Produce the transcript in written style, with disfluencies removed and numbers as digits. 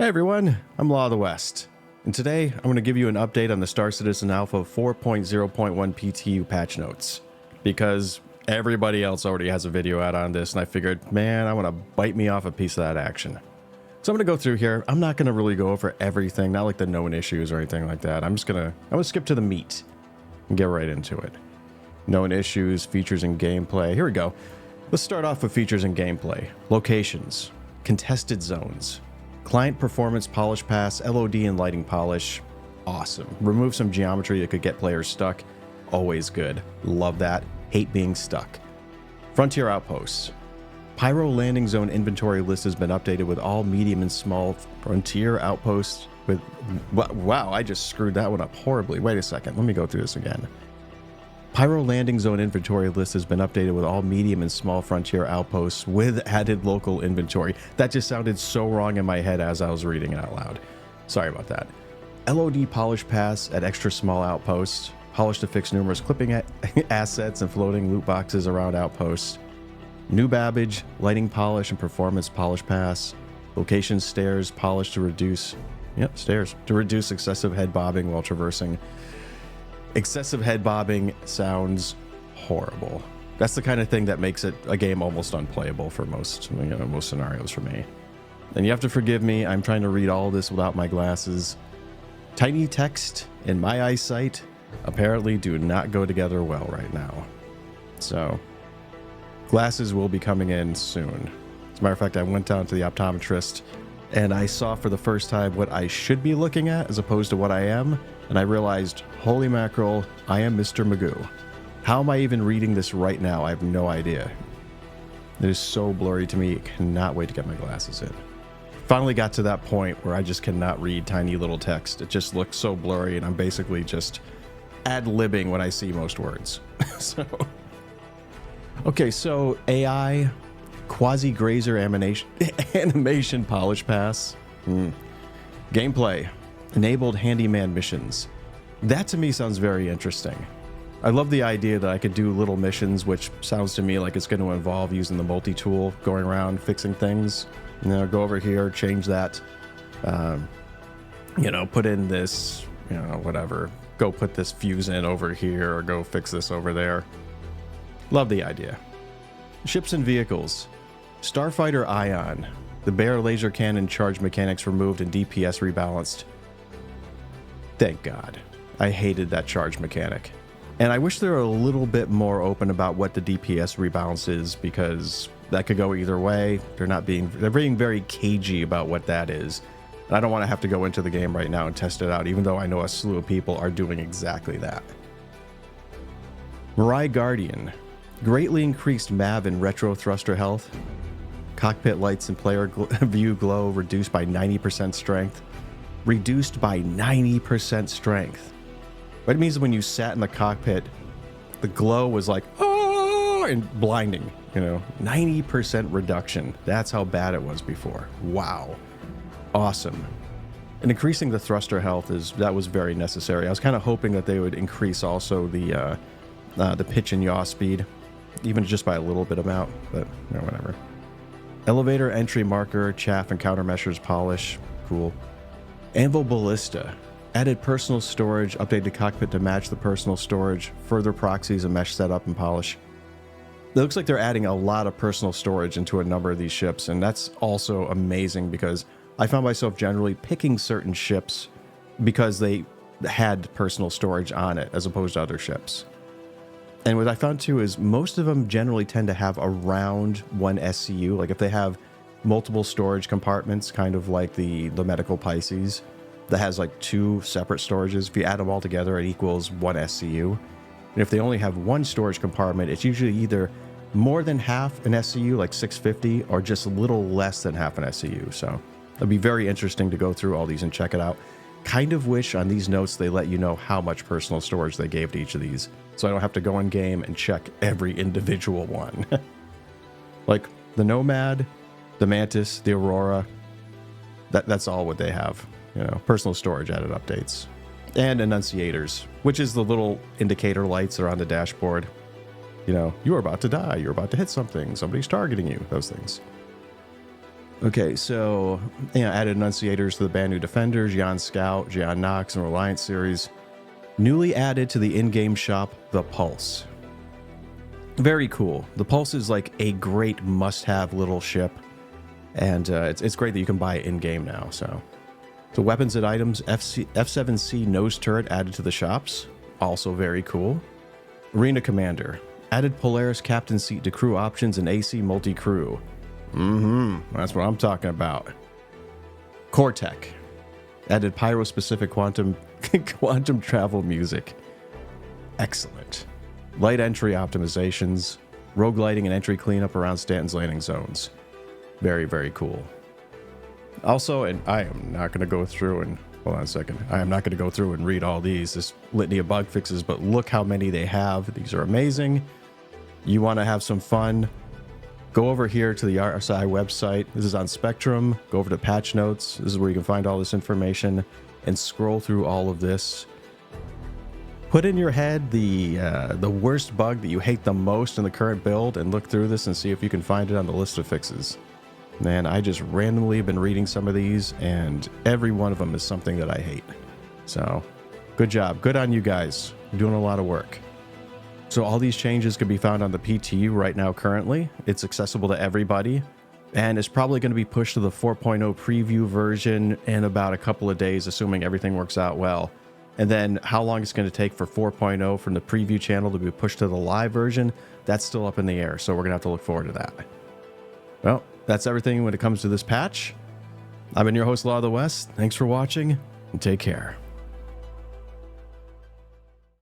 Hey everyone, I'm Law of the West, and today I'm going to give you an update on the Star Citizen Alpha 4.0.1 PTU patch notes, because everybody else already has a video out on this, and I figured, man, I want to bite me off a piece of that action. So I'm going to go through here. I'm not going to really go over everything, not like the known issues or anything like that. I'm going to skip to the meat and get right into it. Known issues, features, and gameplay. Here we go. Let's start off with features and gameplay. Locations, contested zones, client performance polish pass, LOD and lighting polish. Awesome. Remove some geometry that could get players stuck. Always good. Love that. Hate being stuck. Frontier outposts. Pyro landing zone inventory list has been updated with all medium and small frontier outposts with... Wow, I just screwed that one up horribly. Wait a second. Let me go through this again. Pyro landing zone inventory list has been updated with all medium and small frontier outposts with added local inventory. That just sounded so wrong in my head as I was reading it out loud. Sorry about that. LOD polish pass at extra small outposts. Polish to fix numerous clipping assets and floating loot boxes around outposts. New Babbage, lighting polish and performance polish pass. Location stairs polish to reduce... Yep, stairs. To reduce excessive head bobbing while traversing. Excessive head bobbing sounds horrible. That's the kind of thing that makes it a game almost unplayable for most scenarios for me. And you have to forgive me, I'm trying to read all this without my glasses. Tiny text and my eyesight apparently do not go together well right now. So, glasses will be coming in soon. As a matter of fact, I went down to the optometrist and I saw for the first time what I should be looking at as opposed to what I am. And I realized, holy mackerel, I am Mr. Magoo. How am I even reading this right now? I have no idea. It is so blurry to me. I cannot wait to get my glasses in. Finally got to that point where I just cannot read tiny little text. It just looks so blurry, and I'm basically just ad-libbing when I see most words. Okay, so AI, quasi-grazer animation polish pass. Gameplay. Enabled handyman missions. That to me sounds very interesting. I love the idea that I could do little missions, which sounds to me like it's going to involve using the multi-tool, going around fixing things. You know, go over here, change that. Put in this, whatever. Go put this fuse in over here, or go fix this over there. Love the idea. Ships and vehicles. Starfighter Ion. The Bear laser cannon charge mechanics removed and DPS rebalanced. Thank God. I hated that charge mechanic. And I wish they were a little bit more open about what the DPS rebalance is, because that could go either way. They're being very cagey about what that is. And I don't want to have to go into the game right now and test it out, even though I know a slew of people are doing exactly that. Mirai Guardian. Greatly increased MAV and retro thruster health. Cockpit lights and player view glow reduced by 90% strength. Reduced by 90% strength. What it means is when you sat in the cockpit, the glow was like, oh, and blinding, 90% reduction. That's how bad it was before. Wow. Awesome. And increasing the thruster health that was very necessary. I was kind of hoping that they would increase also the pitch and yaw speed, even just by a little bit amount, but whatever. Elevator entry marker, chaff and countermeasures polish. Cool. Anvil Ballista. Added personal storage, update the cockpit to match the personal storage, further proxies and mesh setup and polish. It looks like they're adding a lot of personal storage into a number of these ships, and that's also amazing because I found myself generally picking certain ships because they had personal storage on it as opposed to other ships. And what I found too is most of them generally tend to have around one SCU. Like if they have multiple storage compartments, kind of like the medical Pisces, that has like two separate storages. If you add them all together, it equals one SCU. And if they only have one storage compartment, it's usually either more than half an SCU, like 650, or just a little less than half an SCU. So it'd be very interesting to go through all these and check it out. Kind of wish on these notes they let you know how much personal storage they gave to each of these, so I don't have to go in game and check every individual one. Like the Nomad, the Mantis, the Aurora, that's all what they have. Personal storage added updates. And enunciators, which is the little indicator lights that are on the dashboard. You're about to die, you're about to hit something, somebody's targeting you, those things. Okay, so added enunciators to the band new Defenders, Jan Scout, Jan Knox, and Reliant series. Newly added to the in-game shop, the Pulse. Very cool. The Pulse is like a great must-have little ship, and it's great that you can buy it in-game now. So weapons and items, F7C nose turret added to the shops, also very cool. Arena Commander, added Polaris captain seat to crew options and AC multi-crew. That's what I'm talking about. Cortec, added pyro-specific quantum travel music. Excellent. Light entry optimizations, rogue lighting and entry cleanup around Stanton's landing zones. Very, very cool. Also, and I am not going to go through and hold on a second. I am not going to go through and read all this litany of bug fixes, but look how many they have. These are amazing. You want to have some fun? Go over here to the RSI website. This is on Spectrum. Go over to patch notes. This is where you can find all this information and scroll through all of this. Put in your head the worst bug that you hate the most in the current build and look through this and see if you can find it on the list of fixes. Man, I just randomly been reading some of these and every one of them is something that I hate. So good job. Good on you guys. You're doing a lot of work. So all these changes can be found on the PTU right now currently. It's accessible to everybody. And it's probably going to be pushed to the 4.0 preview version in about a couple of days, assuming everything works out well. And then how long it's going to take for 4.0 from the preview channel to be pushed to the live version, that's still up in the air. So we're going to have to look forward to that. Well, that's everything when it comes to this patch. I've been your host, Law of the West. Thanks for watching and take care.